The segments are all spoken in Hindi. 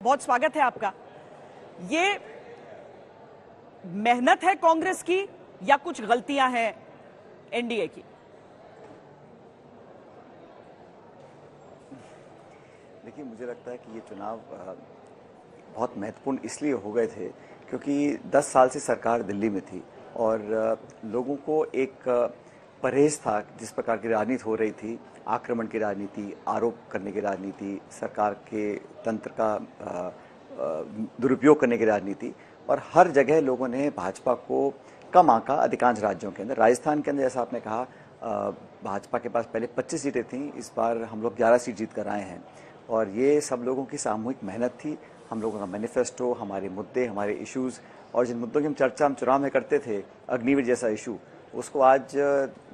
बहुत स्वागत है आपका। ये मेहनत है कांग्रेस की या कुछ गलतियां हैं एनडीए की? देखिए, मुझे लगता है कि ये चुनाव बहुत महत्वपूर्ण इसलिए हो गए थे क्योंकि 10 साल से सरकार दिल्ली में थी और लोगों को एक परहेज था। जिस प्रकार की राजनीति हो रही थी, आक्रमण की राजनीति, आरोप करने की राजनीति, सरकार के तंत्र का दुरुपयोग करने की राजनीति, और हर जगह लोगों ने भाजपा को कम आंका। अधिकांश राज्यों के अंदर, राजस्थान के अंदर जैसा आपने कहा, भाजपा के पास पहले 25 सीटें थीं, इस बार हम लोग 11 सीट जीत कर आए हैं और ये सब लोगों की सामूहिक मेहनत थी। हम लोगों का मैनिफेस्टो, हमारे मुद्दे, हमारे इश्यूज़, और जिन मुद्दों की हम चर्चा चुनाव में करते थे, अग्निवीर जैसा इशू, उसको आज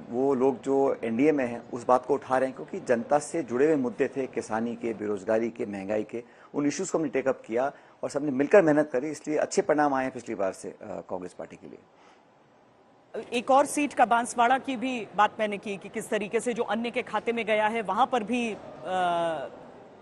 वो लोग जो एनडीए में हैं उस बात को उठा रहे हैं क्योंकि जनता से जुड़े हुए मुद्दे थे, किसानी के, बेरोजगारी के, महंगाई के। उन इश्यूज़ को हमने टेकअप किया और सबने मिलकर मेहनत करी, इसलिए अच्छे परिणाम आए हैं पिछली बार से कांग्रेस पार्टी के लिए। एक और सीट का बांसवाड़ा की भी बात मैंने की कि किस तरीके से जो अन्य के खाते में गया है वहां पर भी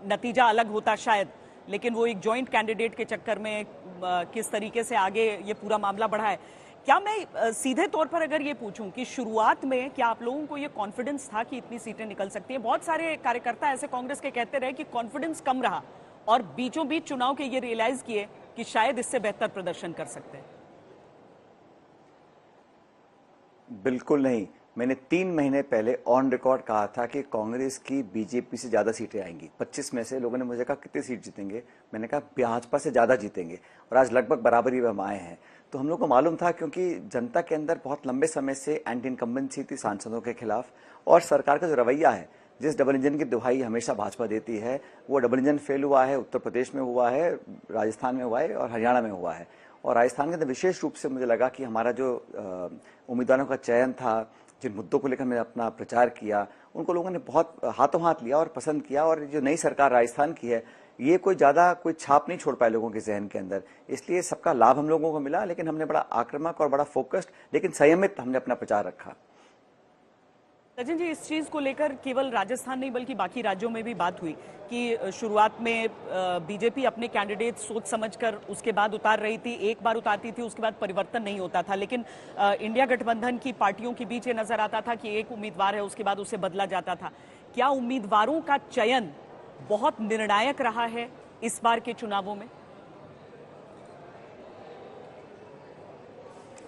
नतीजा अलग होता शायद, लेकिन वो एक जॉइंट कैंडिडेट के चक्कर में किस तरीके से आगे ये पूरा मामला बढ़ा है। क्या मैं सीधे तौर पर अगर ये पूछूं कि शुरुआत में क्या आप लोगों को ये कॉन्फिडेंस था कि इतनी सीटें निकल सकती हैं? बहुत सारे कार्यकर्ता ऐसे कांग्रेस के कहते रहे कि कॉन्फिडेंस कम रहा और बीचों बीच चुनाव के ये रियलाइज किए कि शायद इससे बेहतर प्रदर्शन कर सकते हैं। बिल्कुल नहीं। मैंने 3 महीने पहले ऑन रिकॉर्ड कहा था कि कांग्रेस की बीजेपी से ज्यादा सीटें आएंगी। 25 में से लोगों ने मुझे कहा कितनी सीट जीतेंगे, मैंने कहा भाजपा से ज्यादा जीतेंगे, और आज लगभग बराबरी में हम आए हैं। तो हम लोग को मालूम था क्योंकि जनता के अंदर बहुत लंबे समय से एंटी इनकम्बेंसी थी सांसदों के खिलाफ, और सरकार का जो रवैया है, जिस डबल इंजन की दुहाई हमेशा भाजपा देती है, वो डबल इंजन फेल हुआ है। उत्तर प्रदेश में हुआ है, राजस्थान में हुआ है और हरियाणा में हुआ है। और राजस्थान के अंदर विशेष रूप से मुझे लगा कि हमारा जो उम्मीदवारों का चयन था, जिन मुद्दों को लेकर मैंने अपना प्रचार किया, उनको लोगों ने बहुत हाथों हाथ लिया और पसंद किया। और जो नई सरकार राजस्थान की है, ये कोई ज़्यादा कोई छाप नहीं छोड़ पाए लोगों के जहन के अंदर, इसलिए सबका लाभ हम लोगों को मिला। लेकिन हमने बड़ा आक्रामक और बड़ा फोकस्ड लेकिन संयमित हमने अपना प्रचार रखा। सचिन जी, इस चीज को लेकर केवल राजस्थान नहीं बल्कि बाकी राज्यों में भी बात हुई कि शुरुआत में बीजेपी अपने कैंडिडेट सोच समझकर उसके बाद उतार रही थी, एक बार उतारती थी उसके बाद परिवर्तन नहीं होता था। लेकिन इंडिया गठबंधन की पार्टियों के बीच ये नजर आता था कि एक उम्मीदवार है, उसके बाद उसे बदला जाता था। क्या उम्मीदवारों का चयन बहुत निर्णायक रहा है इस बार के चुनावों में?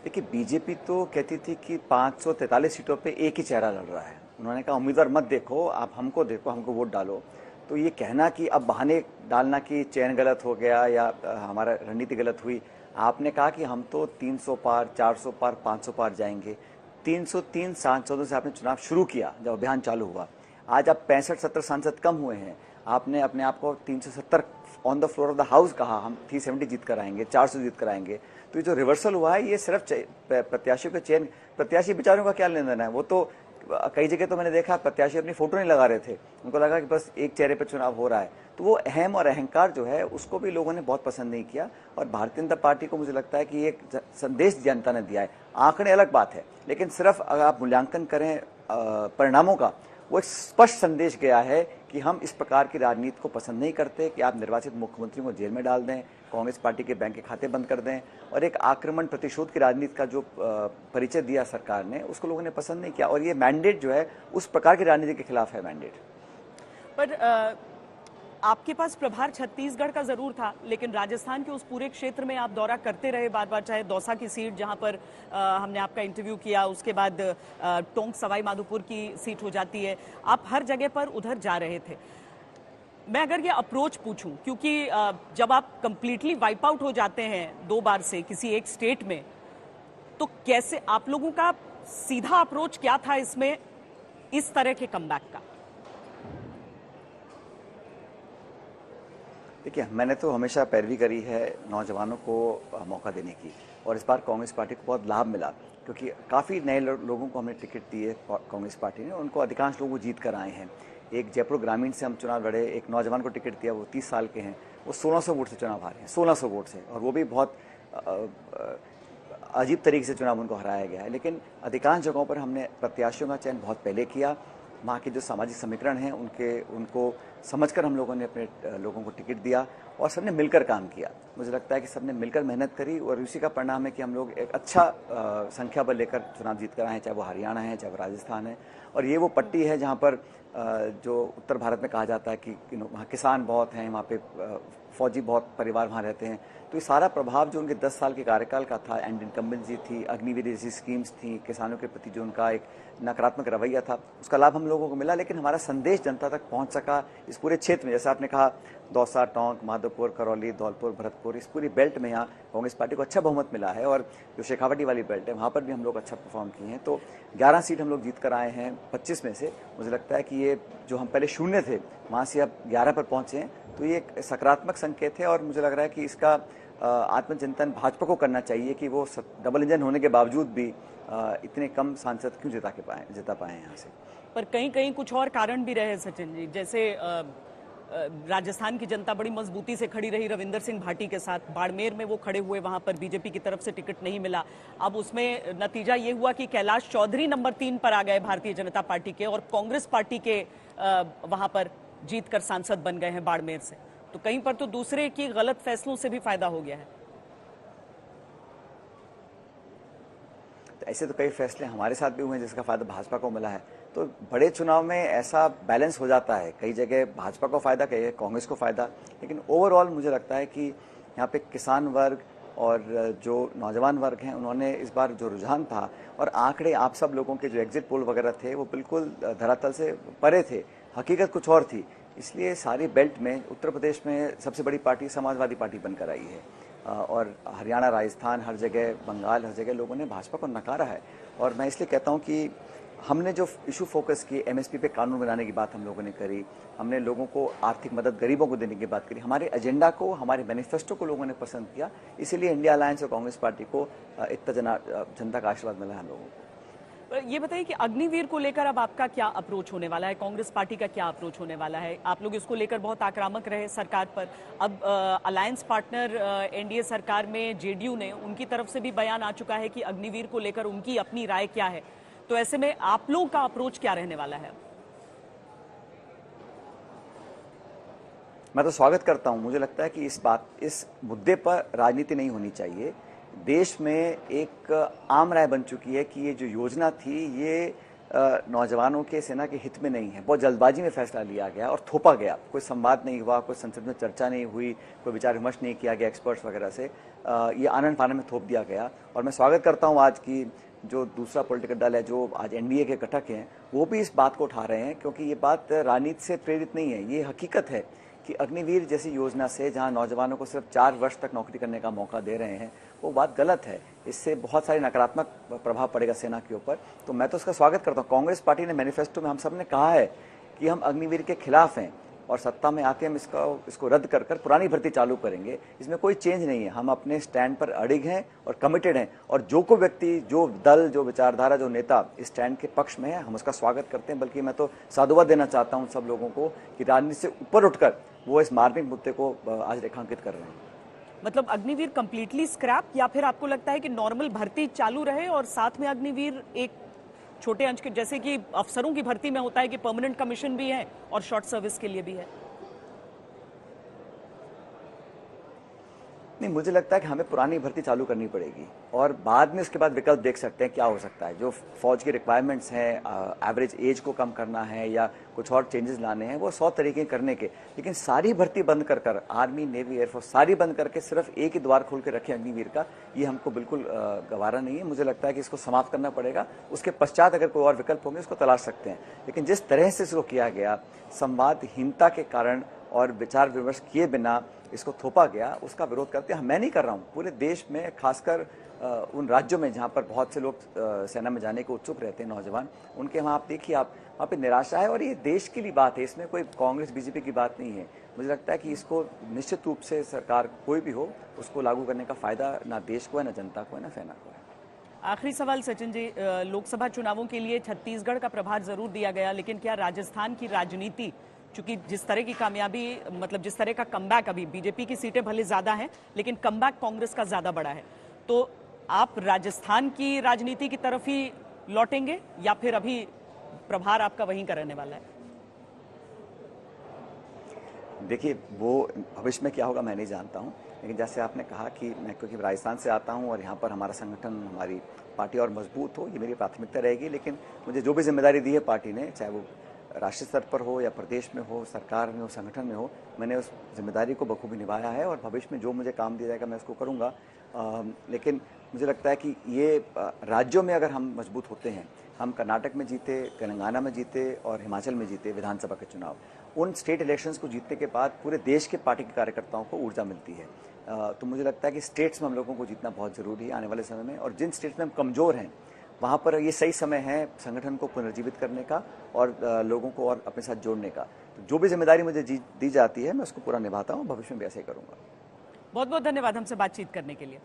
देखिए, बीजेपी तो कहती थी कि 543 सीटों पे एक ही चेहरा लड़ रहा है। उन्होंने कहा उम्मीदवार मत देखो, आप हमको देखो, हमको वोट डालो। तो ये कहना कि अब बहाने डालना कि चयन गलत हो गया या हमारा रणनीति गलत हुई, आपने कहा कि हम तो 300 पार, 400 पार, 500 पार जाएंगे। 303 सांसदों से आपने चुनाव शुरू किया जब अभियान चालू हुआ। आज आप 65-70 सांसद कम हुए हैं। आपने अपने आप को 370 on the floor of the house कहा, हम 370 जीत कर आएंगे, 400 जीत कर आएंगे। तो ये जो रिवर्सल हुआ है, ये सिर्फ प्रत्याशियों के चयन, प्रत्याशी बेचारों का क्या लेना देना है। वो तो कई जगह तो मैंने देखा प्रत्याशी अपनी फोटो नहीं लगा रहे थे, उनको लगा कि बस एक चेहरे पर चुनाव हो रहा है। तो वो अहम और अहंकार जो है उसको भी लोगों ने बहुत पसंद नहीं किया। और भारतीय जनता पार्टी को मुझे लगता है कि एक संदेश जनता ने दिया है। आंकड़े अलग बात है, लेकिन सिर्फ अगर आप मूल्यांकन करें परिणामों का, वो एक स्पष्ट संदेश गया है कि हम इस प्रकार की राजनीति को पसंद नहीं करते कि आप निर्वाचित मुख्यमंत्री को जेल में डाल दें, कांग्रेस पार्टी के बैंक के खाते बंद कर दें, और एक आक्रमण प्रतिशोध की राजनीति का जो परिचय दिया सरकार ने, उसको लोगों ने पसंद नहीं किया। और ये मैंडेट जो है उस प्रकार की राजनीति के खिलाफ है मैंडेट। पर आपके पास प्रभार छत्तीसगढ़ का जरूर था, लेकिन राजस्थान के उस पूरे क्षेत्र में आप दौरा करते रहे बार बार, चाहे दौसा की सीट जहां पर हमने आपका इंटरव्यू किया, उसके बाद टोंक सवाई माधोपुर की सीट हो जाती है, आप हर जगह पर उधर जा रहे थे। मैं अगर ये अप्रोच पूछूं, क्योंकि जब आप कंप्लीटली वाइप आउट हो जाते हैं 2 बार से किसी एक स्टेट में, तो कैसे आप लोगों का सीधा अप्रोच क्या था इसमें, इस तरह के कमबैक का? देखिए, मैंने तो हमेशा पैरवी करी है नौजवानों को मौका देने की, और इस बार कांग्रेस पार्टी को बहुत लाभ मिला क्योंकि काफ़ी नए लोगों को हमने टिकट दिए कांग्रेस पार्टी ने, उनको अधिकांश लोग जीत कर आए हैं। एक जयपुर ग्रामीण से हम चुनाव लड़े, एक नौजवान को टिकट दिया, वो 30 साल के हैं, वो 1600 वोट से चुनाव हारे हैं, 1600 वोट से, और वो भी बहुत अजीब तरीके से चुनाव उनको हराया गया है। लेकिन अधिकांश जगहों पर हमने प्रत्याशियों का चयन बहुत पहले किया। वहाँ के जो सामाजिक समीकरण हैं उनको समझकर हम लोगों ने अपने लोगों को टिकट दिया और सबने मिलकर काम किया। मुझे लगता है कि सबने मिलकर मेहनत करी और उसी का परिणाम है कि हम लोग एक अच्छा संख्या बल लेकर चुनाव जीत कर आए हैं, चाहे वो हरियाणा है, चाहे वो राजस्थान है। और ये वो पट्टी है जहाँ पर जो उत्तर भारत में कहा जाता है कि वहाँ किसान बहुत हैं, वहाँ पे फौजी बहुत परिवार वहाँ रहते हैं। तो ये सारा प्रभाव जो उनके 10 साल के कार्यकाल का था, एंड इनकम्बेंसी थी, अग्निवीर जैसी स्कीम्स थी, किसानों के प्रति जो उनका एक नकारात्मक रवैया था, उसका लाभ हम लोगों को मिला। लेकिन हमारा संदेश जनता तक पहुंच सका इस पूरे क्षेत्र में। जैसे आपने कहा, दौसा, टोंक, माधोपुर, करौली, धौलपुर, भरतपुर, इस पूरी बेल्ट में यहाँ कांग्रेस पार्टी को अच्छा बहुमत मिला है। और जो शेखावटी वाली बेल्ट है, वहाँ पर भी हम लोग अच्छा परफॉर्म किए हैं। तो 11 सीट हम लोग जीत कर आए हैं 25 में से। मुझे लगता है कि ये जो हम पहले 0 थे, वहाँ से अब 11 पर पहुँचे हैं, तो ये एक सकारात्मक संकेत है। और मुझे लग रहा है कि इसका आत्मचिंतन भाजपा को करना चाहिए कि वो डबल इंजन होने के बावजूद भी इतने कम सांसद क्यों जिता पाए यहाँ से। पर कहीं कहीं कुछ और कारण भी रहे सचिन जी, जैसे राजस्थान की जनता बड़ी मजबूती से खड़ी रही रविंदर सिंह भाटी के साथ। बाड़मेर में वो खड़े हुए, वहां पर बीजेपी की तरफ से टिकट नहीं मिला। अब उसमें नतीजा ये हुआ कि कैलाश चौधरी नंबर 3 पर आ गए भारतीय जनता पार्टी के, और कांग्रेस पार्टी के वहां पर जीत कर सांसद बन गए हैं बाड़मेर से। तो कहीं पर तो दूसरे की गलत फैसलों से भी फायदा हो गया है। तो ऐसे तो कई फैसले हमारे साथ भी हुए हैं जिसका फायदा भाजपा को मिला है। तो बड़े चुनाव में ऐसा बैलेंस हो जाता है, कई जगह भाजपा को फायदा, कई जगह कांग्रेस को फायदा। लेकिन ओवरऑल मुझे लगता है कि यहाँ पे किसान वर्ग और जो नौजवान वर्ग हैं, उन्होंने इस बार जो रुझान था और आंकड़े आप सब लोगों के जो एग्जिट पोल वगैरह थे, वो बिल्कुल धरातल से परे थे, हकीकत कुछ और थी। इसलिए सारी बेल्ट में उत्तर प्रदेश में सबसे बड़ी पार्टी समाजवादी पार्टी बनकर आई है। और हरियाणा, राजस्थान, हर जगह, बंगाल, हर जगह लोगों ने भाजपा को नकारा है। और मैं इसलिए कहता हूं कि हमने जो इशू फोकस किए, एमएसपी पे कानून बनाने की बात हम लोगों ने करी, हमने लोगों को आर्थिक मदद गरीबों को देने की बात करी, हमारे एजेंडा को, हमारे मैनिफेस्टो को लोगों ने पसंद किया। इसीलिए इंडिया अलायंस और कांग्रेस पार्टी को इतना जनता का आशीर्वाद मिला है हम लोगों को। ये बताइए कि अग्निवीर को लेकर अब आपका क्या अप्रोच होने वाला है, कांग्रेस पार्टी का क्या अप्रोच होने वाला है? आप लोग इसको लेकर बहुत आक्रामक रहे सरकार पर। अब अलायंस पार्टनर एनडीए सरकार में जेडीयू ने, उनकी तरफ से भी बयान आ चुका है कि अग्निवीर को लेकर उनकी अपनी राय क्या है। तो ऐसे में आप लोग का अप्रोच क्या रहने वाला है? मैं तो स्वागत करता हूं। मुझे लगता है कि इस मुद्दे पर राजनीति नहीं होनी चाहिए। देश में एक आम राय बन चुकी है कि ये जो योजना थी, ये नौजवानों के, सेना के हित में नहीं है। बहुत जल्दबाजी में फैसला लिया गया और थोपा गया। कोई संवाद नहीं हुआ, कोई संसद में चर्चा नहीं हुई, कोई विचार विमर्श नहीं किया गया एक्सपर्ट्स वगैरह से। ये आनन फानन में थोप दिया गया। और मैं स्वागत करता हूँ आज की जो दूसरा पॉलिटिकल दल है, जो आज एनडीए के घटक हैं, वो भी इस बात को उठा रहे हैं, क्योंकि ये बात राजनीति से प्रेरित नहीं है। ये हकीकत है कि अग्निवीर जैसी योजना से जहां नौजवानों को सिर्फ 4 वर्ष तक नौकरी करने का मौका दे रहे हैं, वो बात गलत है। इससे बहुत सारे नकारात्मक प्रभाव पड़ेगा सेना के ऊपर। तो मैं तो उसका स्वागत करता हूँ। कांग्रेस पार्टी ने मैनिफेस्टो में हम सब ने कहा है कि हम अग्निवीर के खिलाफ हैं और सत्ता में आके हम इसको रद्द कर पुरानी भर्ती चालू करेंगे। इसमें कोई चेंज नहीं है। हम अपने स्टैंड पर अड़िग हैं और कमिटेड हैं। और जो कोई व्यक्ति, जो दल, जो विचारधारा, जो नेता इस स्टैंड के पक्ष में है, हम उसका स्वागत करते हैं। बल्कि मैं तो साधुवाद देना चाहता हूं सब लोगों को कि राजनीति से ऊपर उठकर वो इस मार्मिक मुद्दे को आज रेखांकित कर रहे हैं। मतलब अग्निवीर कंप्लीटली स्क्रैप, या फिर आपको लगता है कि नॉर्मल भर्ती चालू रहे और साथ में अग्निवीर एक छोटे अंश के, जैसे कि अफसरों की भर्ती में होता है कि परमानेंट कमीशन भी है और शॉर्ट सर्विस के लिए भी है? नहीं, मुझे लगता है कि हमें पुरानी भर्ती चालू करनी पड़ेगी और बाद में उसके बाद विकल्प देख सकते हैं क्या हो सकता है। जो फौज की रिक्वायरमेंट्स हैं, एवरेज एज को कम करना है या कुछ और चेंजेस लाने हैं, वो 100 तरीके करने के। लेकिन सारी भर्ती बंद कर आर्मी, नेवी, एयरफोर्स सारी बंद करके सिर्फ एक ही द्वार खोल के रखे अग्निवीर का, ये हमको बिल्कुल गवारा नहीं है। मुझे लगता है कि इसको समाप्त करना पड़ेगा। उसके पश्चात अगर कोई और विकल्प होंगे उसको तलाश सकते हैं। लेकिन जिस तरह से इसको किया गया, संवादहीनता के कारण और विचार विमर्श किए बिना इसको थोपा गया, उसका विरोध करते हैं। मैं नहीं कर रहा हूँ, पूरे देश में, खासकर उन राज्यों में जहाँ पर बहुत से लोग सेना में जाने को उत्सुक रहते हैं, नौजवान, उनके वहाँ आप देखिए, आप वहाँ पे निराशा है। और ये देश के लिए बात है, इसमें कोई कांग्रेस बीजेपी की बात नहीं है। मुझे लगता है कि इसको निश्चित रूप से सरकार कोई भी हो, उसको लागू करने का फायदा ना देश को है, ना जनता को है, ना सेना को है। आखिरी सवाल सचिन जी, लोकसभा चुनावों के लिए छत्तीसगढ़ का प्रभार जरूर दिया गया, लेकिन क्या राजस्थान की राजनीति, चूंकि जिस तरह की कामयाबी, मतलब जिस तरह का कमबैक, अभी बीजेपी की सीटें भले ज्यादा हैं लेकिन कमबैक कांग्रेस का ज्यादा बड़ा है, तो आप राजस्थान की राजनीति की तरफ ही लौटेंगे या फिर अभी प्रभार आपका वहीं का रहने वाला है? देखिए, वो भविष्य में क्या होगा मैं नहीं जानता हूँ, लेकिन जैसे आपने कहा कि मैं क्योंकि राजस्थान से आता हूँ और यहाँ पर हमारा संगठन, हमारी पार्टी और मजबूत हो, ये मेरी प्राथमिकता रहेगी। लेकिन मुझे जो भी जिम्मेदारी दी है पार्टी ने, चाहे वो राष्ट्रीय स्तर पर हो या प्रदेश में हो, सरकार में हो, संगठन में हो, मैंने उस जिम्मेदारी को बखूबी निभाया है और भविष्य में जो मुझे काम दिया जाएगा मैं उसको करूँगा। लेकिन मुझे लगता है कि ये राज्यों में अगर हम मजबूत होते हैं, हम कर्नाटक में जीते, तेलंगाना में जीते और हिमाचल में जीते विधानसभा के चुनाव, उन स्टेट इलेक्शंस को जीतने के बाद पूरे देश के पार्टी के कार्यकर्ताओं को ऊर्जा मिलती है। तो मुझे लगता है कि स्टेट्स में हम लोगों को जीतना बहुत ज़रूरी है आने वाले समय में, और जिन स्टेट्स में हम कमज़ोर हैं वहाँ पर ये सही समय है संगठन को पुनर्जीवित करने का और लोगों को और अपने साथ जोड़ने का। तो जो भी जिम्मेदारी मुझे दी जाती है मैं उसको पूरा निभाता हूँ, भविष्य में भी ऐसे ही करूँगा। बहुत बहुत धन्यवाद हमसे बातचीत करने के लिए।